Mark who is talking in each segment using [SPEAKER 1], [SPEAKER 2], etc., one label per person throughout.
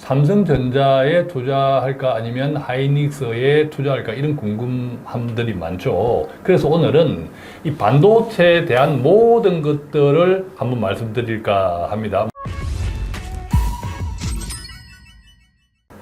[SPEAKER 1] 삼성전자에 투자할까 아니면 하이닉스에 투자할까 이런 궁금함들이 많죠. 그래서 오늘은 이 반도체에 대한 모든 것들을 한번 말씀드릴까 합니다.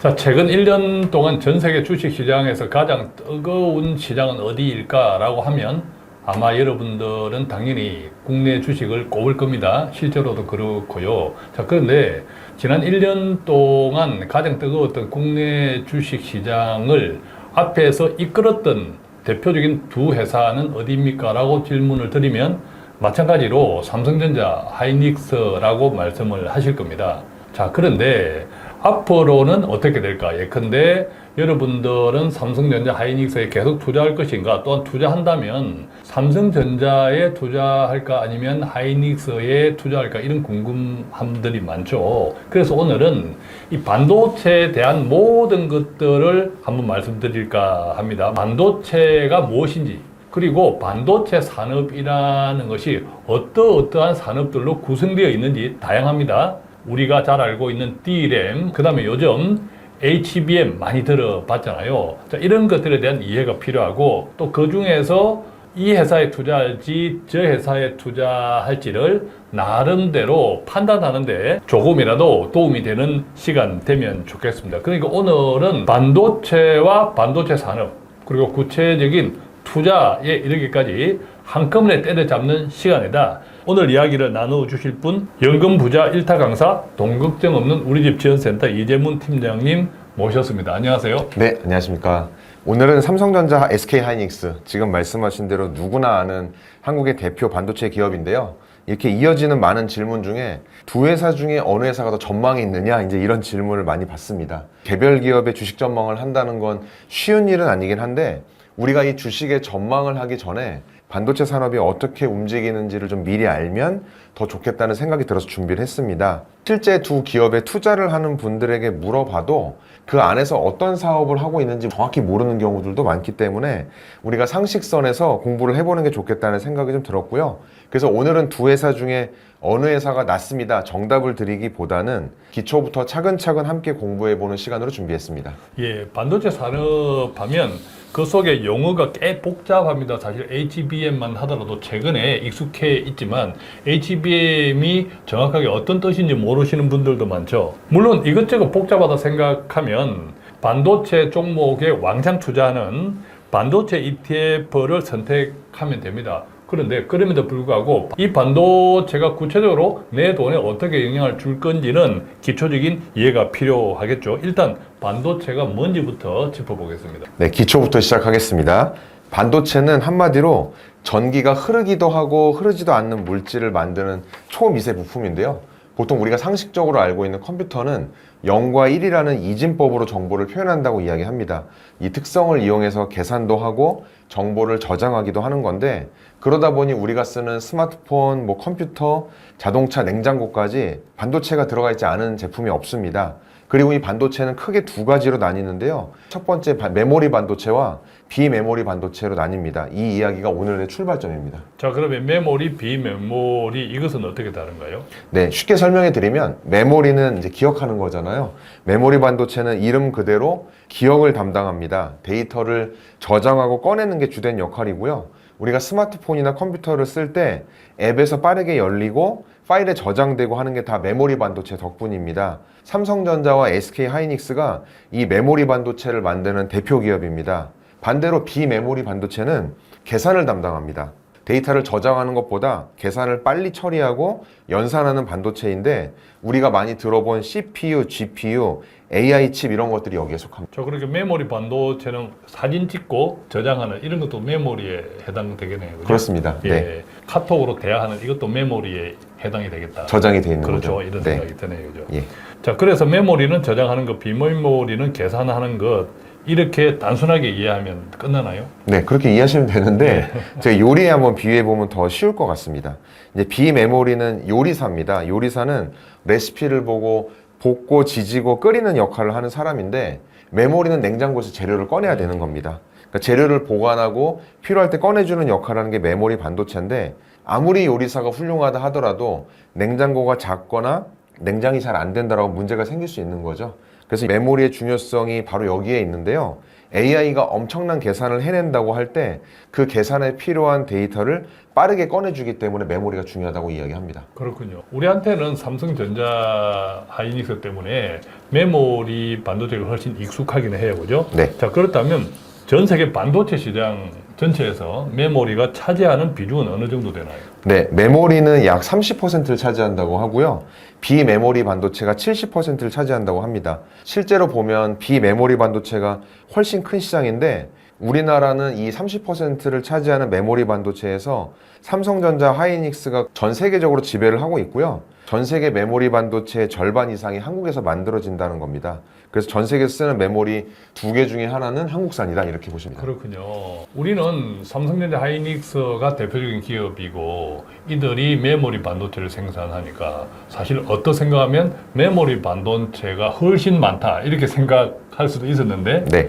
[SPEAKER 1] 자, 최근 1년 동안 전 세계 주식시장에서 가장 뜨거운 시장은 어디일까라고 하면 아마 여러분들은 당연히 국내 주식을 꼽을 겁니다. 실제로도 그렇고요. 자, 그런데 지난 1년 동안 가장 뜨거웠던 국내 주식시장을 앞에서 이끌었던 대표적인 두 회사는 어디입니까? 라고 질문을 드리면 마찬가지로 삼성전자, 하이닉스라고 말씀을 하실 겁니다. 자, 그런데 앞으로는 어떻게 될까? 예컨대 여러분들은 삼성전자, 하이닉스에 계속 투자할 것인가? 또한 투자한다면 삼성전자에 투자할까? 아니면 하이닉스에 투자할까? 이런 궁금함들이 많죠. 그래서 오늘은 이 반도체에 대한 모든 것들을 한번 말씀드릴까 합니다. 반도체가 무엇인지, 그리고 반도체 산업이라는 것이 어떠한 산업들로 구성되어 있는지 다양합니다. 우리가 잘 알고 있는 D램, 그 다음에 요즘 HBM 많이 들어봤잖아요. 자, 이런 것들에 대한 이해가 필요하고 또 그 중에서 이 회사에 투자할지 저 회사에 투자할지를 나름대로 판단하는데 조금이라도 도움이 되는 시간 되면 좋겠습니다. 그러니까 오늘은 반도체와 반도체 산업, 그리고 구체적인 투자에 이르기까지 한꺼번에 때려잡는 시간이다. 오늘 이야기를 나눠주실 분, 연금부자 1타 강사, 돈 걱정 없는 우리집 지원센터 이재문 팀장님 모셨습니다. 안녕하세요.
[SPEAKER 2] 네, 안녕하십니까. 오늘은 삼성전자, SK하이닉스, 지금 말씀하신 대로 누구나 아는 한국의 대표 반도체 기업인데요. 이렇게 이어지는 많은 질문 중에 두 회사 중에 어느 회사가 더 전망이 있느냐, 이제 이런 질문을 많이 받습니다. 개별 기업의 주식 전망을 한다는 건 쉬운 일은 아니긴 한데 우리가 이 주식의 전망을 하기 전에 반도체 산업이 어떻게 움직이는지를 좀 미리 알면 더 좋겠다는 생각이 들어서 준비를 했습니다. 실제 두 기업에 투자를 하는 분들에게 물어봐도 그 안에서 어떤 사업을 하고 있는지 정확히 모르는 경우들도 많기 때문에 우리가 상식선에서 공부를 해보는 게 좋겠다는 생각이 좀 들었고요. 그래서 오늘은 두 회사 중에 어느 회사가 낫습니다, 정답을 드리기보다는 기초부터 차근차근 함께 공부해보는 시간으로 준비했습니다.
[SPEAKER 1] 예, 반도체 산업 하면 그 속에 용어가 꽤 복잡합니다. 사실 HBM만 하더라도 최근에 익숙해 있지만 HBM이 정확하게 어떤 뜻인지 모르시는 분들도 많죠. 물론 이것저것 복잡하다 생각하면 반도체 종목에 왕창 투자하는 반도체 ETF를 선택하면 됩니다. 그런데 그럼에도 불구하고 이 반도체가 구체적으로 내 돈에 어떻게 영향을 줄 건지는 기초적인 이해가 필요하겠죠. 일단 반도체가 뭔지부터 짚어보겠습니다.
[SPEAKER 2] 네, 기초부터 시작하겠습니다. 반도체는 한마디로 전기가 흐르기도 하고 흐르지도 않는 물질을 만드는 초미세 부품인데요. 보통 우리가 상식적으로 알고 있는 컴퓨터는 0과 1이라는 이진법으로 정보를 표현한다고 이야기합니다. 이 특성을 이용해서 계산도 하고 정보를 저장하기도 하는 건데, 그러다 보니 우리가 쓰는 스마트폰, 컴퓨터, 자동차, 냉장고까지 반도체가 들어가 있지 않은 제품이 없습니다. 그리고 이 반도체는 크게 두 가지로 나뉘는데요. 첫 번째 메모리 반도체와 비메모리 반도체로 나뉩니다. 이 이야기가 오늘의 출발점입니다.
[SPEAKER 1] 자, 그러면 메모리, 비메모리 이것은 어떻게 다른가요?
[SPEAKER 2] 네, 쉽게 설명해 드리면 메모리는 이제 기억하는 거잖아요. 메모리 반도체는 이름 그대로 기억을 담당합니다. 데이터를 저장하고 꺼내는 게 주된 역할이고요. 우리가 스마트폰이나 컴퓨터를 쓸 때 앱에서 빠르게 열리고 파일에 저장되고 하는 게 다 메모리 반도체 덕분입니다. 삼성전자와 SK하이닉스가 이 메모리 반도체를 만드는 대표 기업입니다. 반대로 비메모리 반도체는 계산을 담당합니다. 데이터를 저장하는 것보다 계산을 빨리 처리하고 연산하는 반도체인데 우리가 많이 들어본 CPU, GPU, AI 칩 이런 것들이 여기에 속합니다.
[SPEAKER 1] 저 그렇게 메모리 반도체는 사진 찍고 저장하는 이런 것도 메모리에 해당되겠네요. 그죠?
[SPEAKER 2] 그렇습니다.
[SPEAKER 1] 예,
[SPEAKER 2] 네.
[SPEAKER 1] 카톡으로 대화하는 이것도 메모리에 해당이 되겠다.
[SPEAKER 2] 저장이 되어 있는
[SPEAKER 1] 그렇죠.
[SPEAKER 2] 거죠.
[SPEAKER 1] 이런
[SPEAKER 2] 네.
[SPEAKER 1] 생각이 드네요. 그죠?
[SPEAKER 2] 예.
[SPEAKER 1] 자, 그래서 메모리는 저장하는 것, 비메모리는 계산하는 것, 이렇게 단순하게 이해하면 끝나나요?
[SPEAKER 2] 네, 그렇게 이해하시면 되는데 제가 요리에 한번 비유해 보면 더 쉬울 것 같습니다. 이제 비메모리는 요리사입니다. 요리사는 레시피를 보고 볶고 지지고 끓이는 역할을 하는 사람인데, 메모리는 냉장고에서 재료를 꺼내야 되는 겁니다. 그러니까 재료를 보관하고 필요할 때 꺼내주는 역할을 하는 게 메모리 반도체인데, 아무리 요리사가 훌륭하다 하더라도 냉장고가 작거나 냉장이 잘 안 된다라고 문제가 생길 수 있는 거죠. 그래서 메모리의 중요성이 바로 여기에 있는데요. AI가 엄청난 계산을 해낸다고 할 때 그 계산에 필요한 데이터를 빠르게 꺼내주기 때문에 메모리가 중요하다고 이야기합니다.
[SPEAKER 1] 그렇군요. 우리한테는 삼성전자 하이닉스 때문에 메모리 반도체가 훨씬 익숙하긴 해요. 그죠?
[SPEAKER 2] 네.
[SPEAKER 1] 자, 그렇다면 전 세계 반도체 시장 전체에서 메모리가 차지하는 비중은 어느 정도 되나요?
[SPEAKER 2] 네, 메모리는 약 30%를 차지한다고 하고요. 비메모리 반도체가 70%를 차지한다고 합니다. 실제로 보면 비메모리 반도체가 훨씬 큰 시장인데 우리나라는 이 30%를 차지하는 메모리 반도체에서 삼성전자 하이닉스가 전 세계적으로 지배를 하고 있고요. 전 세계 메모리 반도체의 절반 이상이 한국에서 만들어진다는 겁니다. 그래서 전 세계에서 쓰는 메모리 2개 중에 하나는 한국산이다 이렇게 보시면 됩니다.
[SPEAKER 1] 그렇군요. 우리는 삼성전자 하이닉스가 대표적인 기업이고 이들이 메모리 반도체를 생산하니까 사실 어떠 생각하면 메모리 반도체가 훨씬 많다 이렇게 생각할 수도 있었는데
[SPEAKER 2] 네,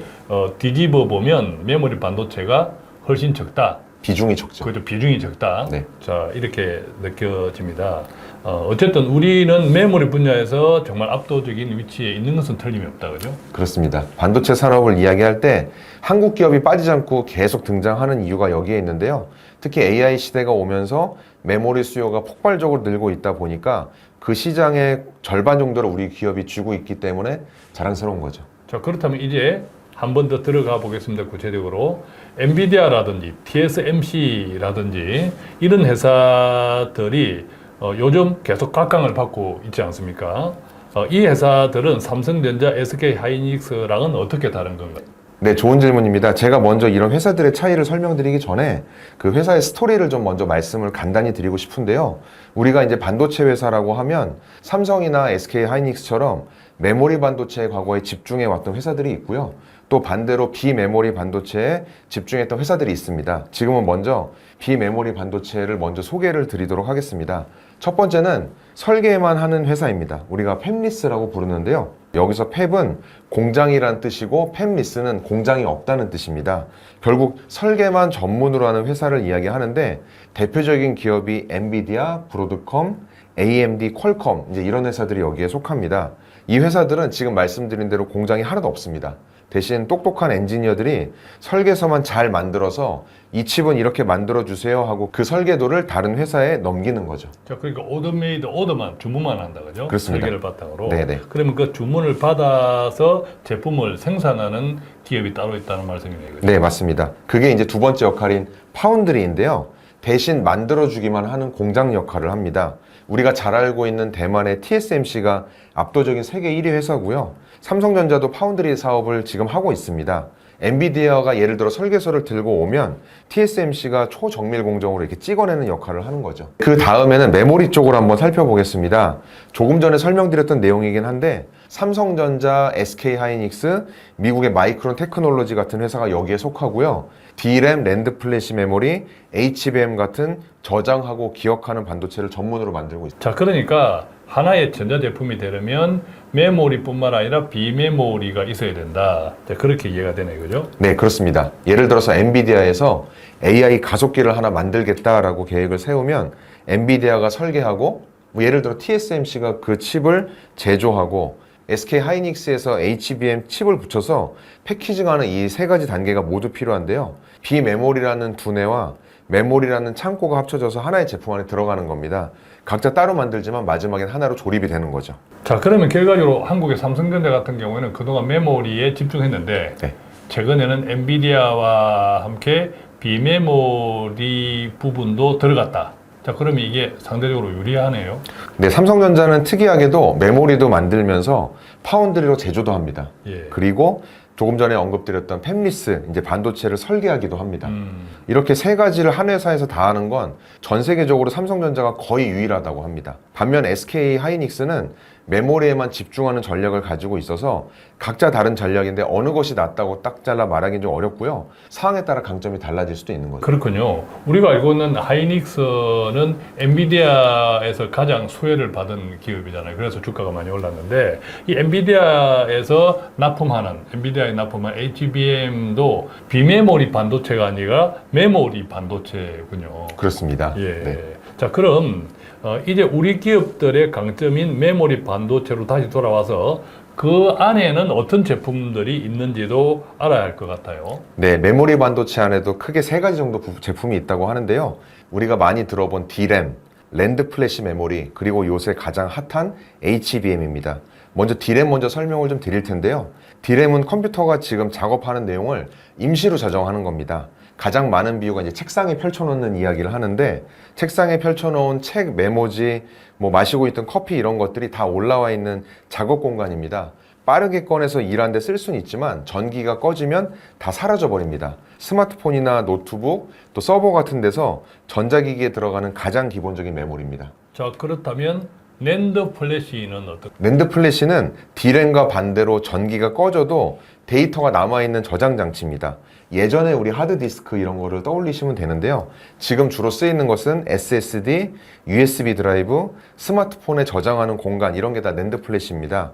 [SPEAKER 1] 뒤집어 보면 메모리 반도체가 훨씬 적다.
[SPEAKER 2] 비중이 적죠.
[SPEAKER 1] 그죠, 비중이 적다.
[SPEAKER 2] 네.
[SPEAKER 1] 자, 이렇게 느껴집니다. 어쨌든 우리는 메모리 분야에서 정말 압도적인 위치에 있는 것은 틀림이 없다, 그죠?
[SPEAKER 2] 그렇습니다. 반도체 산업을 이야기할 때 한국 기업이 빠지지 않고 계속 등장하는 이유가 여기에 있는데요. 특히 AI 시대가 오면서 메모리 수요가 폭발적으로 늘고 있다 보니까 그 시장의 절반 정도를 우리 기업이 쥐고 있기 때문에 자랑스러운 거죠.
[SPEAKER 1] 자, 그렇다면 이제 한 번 더 들어가 보겠습니다. 구체적으로 엔비디아라든지 TSMC라든지 이런 회사들이 요즘 계속 각광을 받고 있지 않습니까? 이 회사들은 삼성전자, SK 하이닉스랑은 어떻게 다른 건가요?
[SPEAKER 2] 네, 좋은 질문입니다. 제가 먼저 이런 회사들의 차이를 설명드리기 전에 그 회사의 스토리를 좀 먼저 말씀을 간단히 드리고 싶은데요. 우리가 이제 반도체 회사라고 하면 삼성이나 SK 하이닉스처럼 메모리 반도체에 과거에 집중해 왔던 회사들이 있고요. 또 반대로 비메모리 반도체에 집중했던 회사들이 있습니다. 지금은 먼저 비메모리 반도체를 먼저 소개를 드리도록 하겠습니다. 첫 번째는 설계만 하는 회사입니다. 우리가 팹리스라고 부르는데요. 여기서 팹은 공장이란 뜻이고 팹리스는 공장이 없다는 뜻입니다. 결국 설계만 전문으로 하는 회사를 이야기하는데 대표적인 기업이 엔비디아, 브로드컴, AMD, 퀄컴 이제 이런 회사들이 여기에 속합니다. 이 회사들은 지금 말씀드린 대로 공장이 하나도 없습니다. 대신 똑똑한 엔지니어들이 설계서만 잘 만들어서 이 칩은 이렇게 만들어주세요 하고 그 설계도를 다른 회사에 넘기는 거죠.
[SPEAKER 1] 자, 그러니까 오더메이드, 오더만, 주문만 한다, 그죠?
[SPEAKER 2] 그렇습니다.
[SPEAKER 1] 설계를 바탕으로.
[SPEAKER 2] 네네.
[SPEAKER 1] 그러면 그 주문을 받아서 제품을 생산하는 기업이 따로 있다는 말씀이네요, 그죠?
[SPEAKER 2] 네, 맞습니다. 그게 이제 두 번째 역할인 파운드리인데요. 대신 만들어주기만 하는 공장 역할을 합니다. 우리가 잘 알고 있는 대만의 TSMC가 압도적인 세계 1위 회사고요. 삼성전자도 파운드리 사업을 지금 하고 있습니다. 엔비디아가 예를 들어 설계서를 들고 오면 TSMC가 초정밀 공정으로 이렇게 찍어내는 역할을 하는 거죠. 그 다음에는 메모리 쪽으로 한번 살펴보겠습니다. 조금 전에 설명드렸던 내용이긴 한데 삼성전자, SK 하이닉스, 미국의 마이크론 테크놀로지 같은 회사가 여기에 속하고요. D램, 랜드 플래시 메모리, HBM 같은 저장하고 기억하는 반도체를 전문으로 만들고 있습니다.
[SPEAKER 1] 자, 그러니까 하나의 전자제품이 되려면 메모리뿐만 아니라 비메모리가 있어야 된다. 자, 그렇게 이해가 되네요, 그죠?
[SPEAKER 2] 네, 그렇습니다. 예를 들어서 엔비디아에서 AI 가속기를 하나 만들겠다라고 계획을 세우면 엔비디아가 설계하고 예를 들어 TSMC가 그 칩을 제조하고 SK 하이닉스에서 HBM 칩을 붙여서 패키징하는 이 세 가지 단계가 모두 필요한데요. 비메모리라는 두뇌와 메모리라는 창고가 합쳐져서 하나의 제품 안에 들어가는 겁니다. 각자 따로 만들지만 마지막엔 하나로 조립이 되는 거죠.
[SPEAKER 1] 자, 그러면 결과적으로 한국의 삼성전자 같은 경우에는 그동안 메모리에 집중했는데
[SPEAKER 2] 네.
[SPEAKER 1] 최근에는 엔비디아와 함께 비메모리 부분도 들어갔다. 자, 그러면 이게 상대적으로 유리하네요.
[SPEAKER 2] 네, 삼성전자는 특이하게도 메모리도 만들면서 파운드리로 제조도 합니다.
[SPEAKER 1] 예.
[SPEAKER 2] 그리고 조금 전에 언급드렸던 팹리스, 이제 반도체를 설계하기도 합니다. 이렇게 세 가지를 한 회사에서 다 하는 건 전 세계적으로 삼성전자가 거의 유일하다고 합니다. 반면 SK 하이닉스는 메모리에만 집중하는 전략을 가지고 있어서 각자 다른 전략인데 어느 것이 낫다고 딱 잘라 말하기는 좀 어렵고요. 상황에 따라 강점이 달라질 수도 있는 거죠.
[SPEAKER 1] 그렇군요. 우리가 알고 있는 하이닉스는 엔비디아에서 가장 수혜를 받은 기업이잖아요. 그래서 주가가 많이 올랐는데 이 엔비디아에서 납품하는 엔비디아에 납품한 HBM도 비메모리 반도체가 아니라 메모리 반도체군요.
[SPEAKER 2] 그렇습니다.
[SPEAKER 1] 예.
[SPEAKER 2] 네.
[SPEAKER 1] 자, 그럼 이제 우리 기업들의 강점인 메모리 반도체로 다시 돌아와서 그 안에는 어떤 제품들이 있는지도 알아야 할 것 같아요.
[SPEAKER 2] 네, 메모리 반도체 안에도 크게 세 가지 정도 제품이 있다고 하는데요. 우리가 많이 들어본 D램, 랜드 플래시 메모리, 그리고 요새 가장 핫한 HBM입니다. 먼저 D램 먼저 설명을 좀 드릴 텐데요. D램은 컴퓨터가 지금 작업하는 내용을 임시로 저장하는 겁니다. 가장 많은 비유가 이제 책상에 펼쳐놓는 이야기를 하는데, 책상에 펼쳐놓은 책, 메모지, 뭐 마시고 있던 커피 이런 것들이 다 올라와 있는 작업 공간입니다. 빠르게 꺼내서 일하는데 쓸 수는 있지만 전기가 꺼지면 다 사라져 버립니다. 스마트폰이나 노트북, 또 서버 같은 데서 전자기기에 들어가는 가장 기본적인 메모리입니다.
[SPEAKER 1] 자, 그렇다면 낸드 플래시는 어떻게?
[SPEAKER 2] 랜드 플래시는 D램과 반대로 전기가 꺼져도 데이터가 남아있는 저장 장치입니다. 예전에 우리 하드디스크 이런 거를 떠올리시면 되는데요. 지금 주로 쓰이는 것은 SSD, USB 드라이브, 스마트폰에 저장하는 공간, 이런 게 다 랜드 플래시입니다.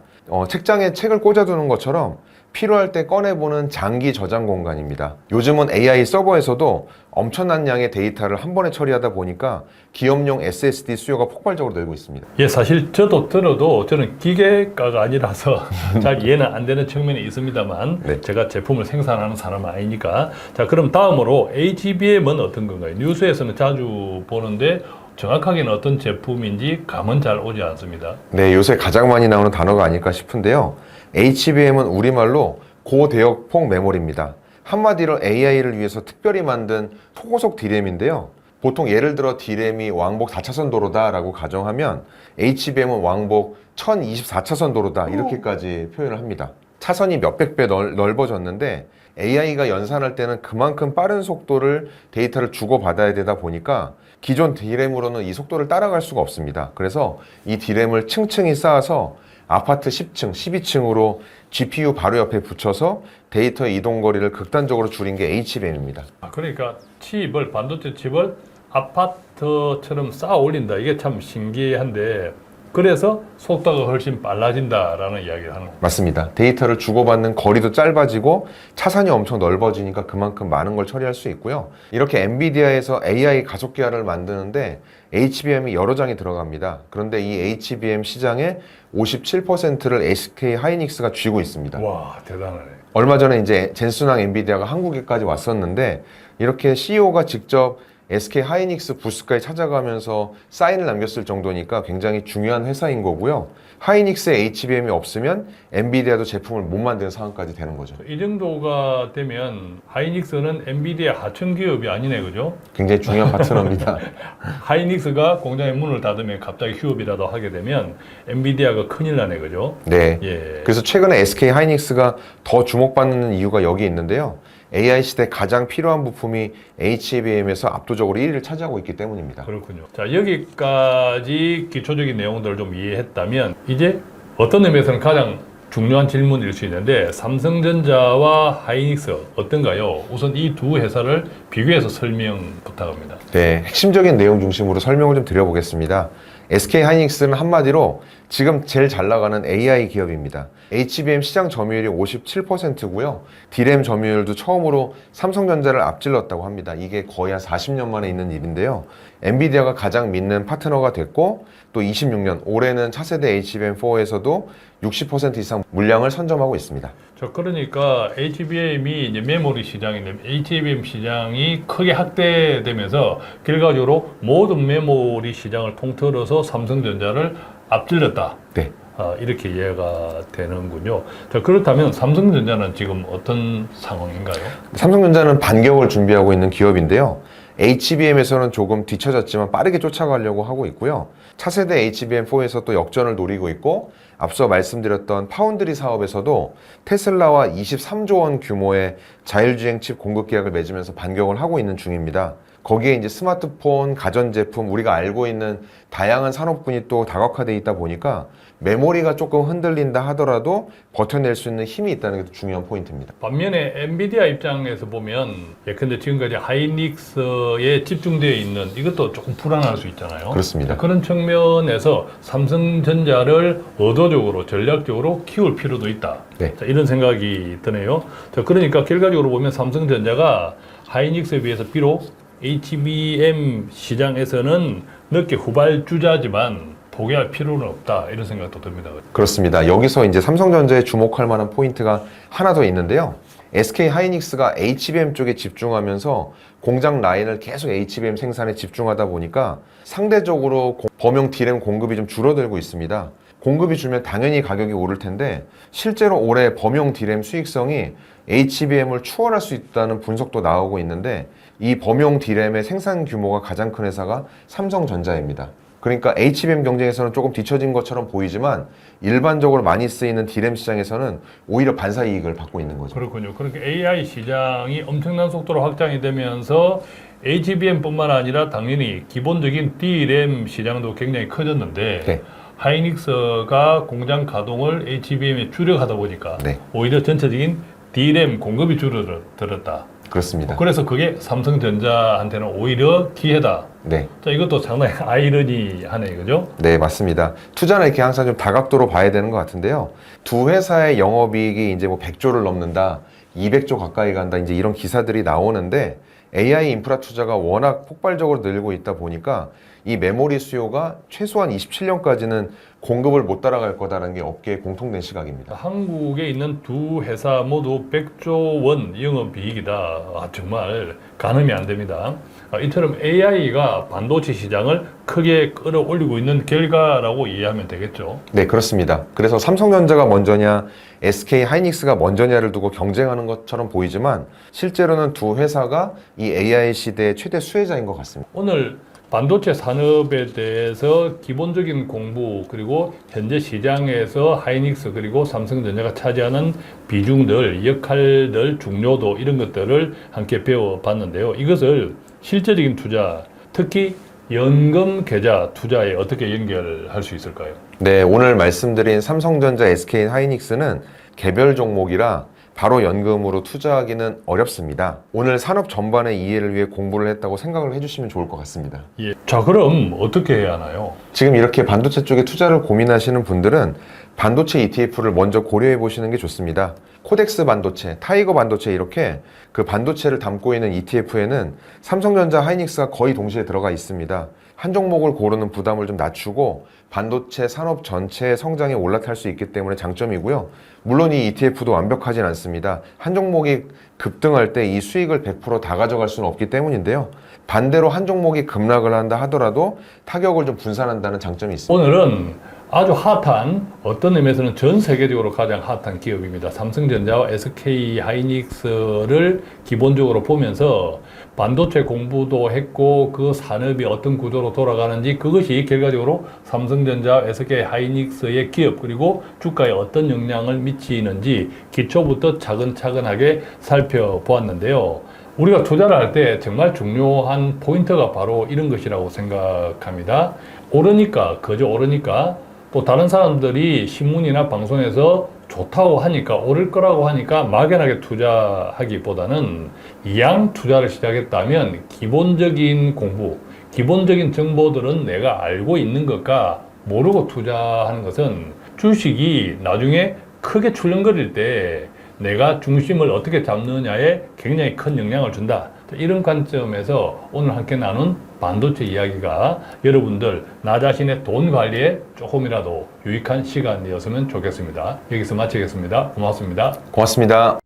[SPEAKER 2] 책장에 책을 꽂아두는 것처럼 필요할 때 꺼내보는 장기 저장 공간입니다. 요즘은 AI 서버에서도 엄청난 양의 데이터를 한 번에 처리하다 보니까 기업용 SSD 수요가 폭발적으로 늘고 있습니다.
[SPEAKER 1] 예, 사실 저도 들어도 저는 기계과가 아니라서 잘 이해는 안 되는 측면이 있습니다만
[SPEAKER 2] 네.
[SPEAKER 1] 제가 제품을 생산하는 사람은 아니니까. 자, 그럼 다음으로 HBM은 어떤 건가요? 뉴스에서는 자주 보는데 정확하게는 어떤 제품인지 감은 잘 오지 않습니다.
[SPEAKER 2] 네, 요새 가장 많이 나오는 단어가 아닐까 싶은데요. HBM은 우리말로 고대역폭 메모리입니다. 한마디로 AI를 위해서 특별히 만든 초고속 D램인데요. 보통 예를 들어 D램이 왕복 4차선 도로다라고 가정하면 HBM은 왕복 1024차선 도로다, 이렇게까지 표현을 합니다. 차선이 몇백 배 넓어졌는데 AI가 연산할 때는 그만큼 빠른 속도를 데이터를 주고받아야 되다 보니까 기존 D램으로는 이 속도를 따라갈 수가 없습니다. 그래서 이 D램을 층층이 쌓아서 아파트 10층, 12층으로 GPU 바로 옆에 붙여서 데이터의 이동 거리를 극단적으로 줄인 게 HBM입니다.
[SPEAKER 1] 그러니까 칩을, 반도체 칩을 아파트처럼 쌓아 올린다. 이게 참 신기한데, 그래서 속도가 훨씬 빨라진다라는 이야기를 하는 겁니다.
[SPEAKER 2] 맞습니다. 데이터를 주고받는 거리도 짧아지고 차선이 엄청 넓어지니까 그만큼 많은 걸 처리할 수 있고요. 이렇게 엔비디아에서 AI 가속기화를 만드는데 HBM이 여러 장이 들어갑니다. 그런데 이 HBM 시장의 57%를 SK 하이닉스가 쥐고 있습니다.
[SPEAKER 1] 와, 대단하네.
[SPEAKER 2] 얼마 전에 이제 젠슨왕 엔비디아가 한국에까지 왔었는데, 이렇게 CEO가 직접 SK 하이닉스 부스까지 찾아가면서 사인을 남겼을 정도니까 굉장히 중요한 회사인 거고요. 하이닉스의 HBM이 없으면 엔비디아도 제품을 못 만드는 상황까지 되는 거죠.
[SPEAKER 1] 이 정도가 되면 하이닉스는 엔비디아 하청 기업이 아니네, 그죠?
[SPEAKER 2] 굉장히 중요한 파트너입니다.
[SPEAKER 1] 하이닉스가 공장의 문을 닫으면 갑자기 휴업이라도 하게 되면 엔비디아가 큰일 나네, 그죠?
[SPEAKER 2] 네.
[SPEAKER 1] 예.
[SPEAKER 2] 그래서 최근에 SK 하이닉스가 더 주목받는 이유가 여기 있는데요. AI 시대 가장 필요한 부품이 HBM에서 압도적으로 1위를 차지하고 있기 때문입니다.
[SPEAKER 1] 그렇군요. 자, 여기까지 기초적인 내용들을 좀 이해했다면 이제 어떤 의미에서는 가장 중요한 질문일 수 있는데, 삼성전자와 하이닉스 어떤가요? 우선 이 두 회사를 비교해서 설명 부탁합니다.
[SPEAKER 2] 네, 핵심적인 내용 중심으로 설명을 좀 드려보겠습니다. SK 하이닉스는 한마디로 지금 제일 잘 나가는 AI 기업입니다. HBM 시장 점유율이 57%고요. D램 점유율도 처음으로 삼성전자를 앞질렀다고 합니다. 이게 거의 한 40년 만에 있는 일인데요. 엔비디아가 가장 믿는 파트너가 됐고, 또 26년, 올해는 차세대 HBM4에서도 60% 이상 물량을 선점하고 있습니다.
[SPEAKER 1] 자, 그러니까 HBM이 이제 메모리 시장인데, HBM 시장이 크게 확대되면서 결과적으로 모든 메모리 시장을 통틀어서 삼성전자를 앞질렀다.
[SPEAKER 2] 네.
[SPEAKER 1] 이렇게 이해가 되는군요. 자, 그렇다면 삼성전자는 지금 어떤 상황인가요?
[SPEAKER 2] 삼성전자는 반격을 준비하고 있는 기업인데요. HBM에서는 조금 뒤처졌지만 빠르게 쫓아가려고 하고 있고요. 차세대 HBM4에서 또 역전을 노리고 있고, 앞서 말씀드렸던 파운드리 사업에서도 테슬라와 23조 원 규모의 자율주행 칩 공급 계약을 맺으면서 반격을 하고 있는 중입니다. 거기에 이제 스마트폰, 가전제품, 우리가 알고 있는 다양한 산업군이 또 다각화되어 있다 보니까 메모리가 조금 흔들린다 하더라도 버텨낼 수 있는 힘이 있다는 게 중요한 포인트입니다.
[SPEAKER 1] 반면에 엔비디아 입장에서 보면, 예컨대 지금까지 하이닉스에 집중되어 있는 이것도 조금 불안할 수 있잖아요.
[SPEAKER 2] 그렇습니다.
[SPEAKER 1] 그런 측면에서 삼성전자를 의도적으로 전략적으로 키울 필요도 있다.
[SPEAKER 2] 네.
[SPEAKER 1] 자, 이런 생각이 드네요. 자, 그러니까 결과적으로 보면 삼성전자가 하이닉스에 비해서 비록 HBM 시장에서는 늦게 후발주자지만 포기할 필요는 없다 이런 생각도 듭니다.
[SPEAKER 2] 그렇습니다. 여기서 이제 삼성전자에 주목할 만한 포인트가 하나 더 있는데요. SK 하이닉스가 HBM 쪽에 집중하면서 공장 라인을 계속 HBM 생산에 집중하다 보니까 상대적으로 범용 D램 공급이 좀 줄어들고 있습니다. 공급이 줄면 당연히 가격이 오를 텐데 실제로 올해 범용 D램 수익성이 HBM을 추월할 수 있다는 분석도 나오고 있는데 이 범용 D램의 생산 규모가 가장 큰 회사가 삼성전자입니다. 그러니까 HBM 경쟁에서는 조금 뒤처진 것처럼 보이지만 일반적으로 많이 쓰이는 D램 시장에서는 오히려 반사 이익을 받고 있는 거죠.
[SPEAKER 1] 그렇군요. 그러니까 AI 시장이 엄청난 속도로 확장이 되면서 HBM뿐만 아니라 당연히 기본적인 D램 시장도 굉장히 커졌는데
[SPEAKER 2] 네.
[SPEAKER 1] 하이닉스가 공장 가동을 HBM에 줄여가다 보니까
[SPEAKER 2] 네.
[SPEAKER 1] 오히려 전체적인 D램 공급이 줄어들었다.
[SPEAKER 2] 그렇습니다.
[SPEAKER 1] 그래서 그게 삼성전자한테는 오히려 기회다.
[SPEAKER 2] 네.
[SPEAKER 1] 자, 이것도 상당히 아이러니하네, 그죠?
[SPEAKER 2] 네, 맞습니다. 투자는 이렇게 항상 좀 다각도로 봐야 되는 것 같은데요. 두 회사의 영업이익이 이제 뭐 100조를 넘는다, 200조 가까이 간다, 이제 이런 기사들이 나오는데 AI 인프라 투자가 워낙 폭발적으로 늘고 있다 보니까 이 메모리 수요가 최소한 27년까지는 공급을 못 따라갈 거다라는 게 업계의 공통된 시각입니다.
[SPEAKER 1] 한국에 있는 두 회사 모두 100조 원 영업이익이다. 정말 가늠이 안 됩니다. 이처럼 AI가 반도체 시장을 크게 끌어올리고 있는 결과라고 이해하면 되겠죠.
[SPEAKER 2] 네, 그렇습니다. 그래서 삼성전자가 먼저냐, SK 하이닉스가 먼저냐를 두고 경쟁하는 것처럼 보이지만 실제로는 두 회사가 이 AI 시대의 최대 수혜자인 것 같습니다.
[SPEAKER 1] 오늘 반도체 산업에 대해서 기본적인 공부 그리고 현재 시장에서 하이닉스 그리고 삼성전자가 차지하는 비중들, 역할들, 중요도 이런 것들을 함께 배워봤는데요. 이것을 실제적인 투자, 특히 연금 계좌 투자에 어떻게 연결할 수 있을까요?
[SPEAKER 2] 네, 오늘 말씀드린 삼성전자, SK 하이닉스는 개별 종목이라 바로 연금으로 투자하기는 어렵습니다. 오늘 산업 전반의 이해를 위해 공부를 했다고 생각을 해주시면 좋을 것 같습니다.
[SPEAKER 1] 예. 자, 그럼 어떻게 해야 하나요?
[SPEAKER 2] 지금 이렇게 반도체 쪽에 투자를 고민하시는 분들은 반도체 ETF를 먼저 고려해 보시는 게 좋습니다. 코덱스 반도체, 타이거 반도체 이렇게 그 반도체를 담고 있는 ETF에는 삼성전자, 하이닉스가 거의 동시에 들어가 있습니다. 한 종목을 고르는 부담을 좀 낮추고 반도체 산업 전체의 성장에 올라탈 수 있기 때문에 장점이고요. 물론 이 ETF도 완벽하진 않습니다. 한 종목이 급등할 때 이 수익을 100% 다 가져갈 수는 없기 때문인데요. 반대로 한 종목이 급락을 한다 하더라도 타격을 좀 분산한다는 장점이 있습니다.
[SPEAKER 1] 오늘은 아주 핫한, 어떤 의미에서는 전 세계적으로 가장 핫한 기업입니다. 삼성전자와 SK 하이닉스를 기본적으로 보면서 반도체 공부도 했고 그 산업이 어떤 구조로 돌아가는지 그것이 결과적으로 삼성전자, SK 하이닉스의 기업 그리고 주가에 어떤 영향을 미치는지 기초부터 차근차근하게 살펴보았는데요. 우리가 투자를 할 때 정말 중요한 포인트가 바로 이런 것이라고 생각합니다. 오르니까, 그저 오르니까 또 다른 사람들이 신문이나 방송에서 좋다고 하니까 오를 거라고 하니까 막연하게 투자하기보다는 이왕 투자를 시작했다면 기본적인 공부, 기본적인 정보들은 내가 알고 있는 것과 모르고 투자하는 것은 주식이 나중에 크게 출렁거릴 때 내가 중심을 어떻게 잡느냐에 굉장히 큰 영향을 준다. 이런 관점에서 오늘 함께 나눈 반도체 이야기가 여러분들 나 자신의 돈 관리에 조금이라도 유익한 시간이었으면 좋겠습니다. 여기서 마치겠습니다. 고맙습니다.
[SPEAKER 2] 고맙습니다.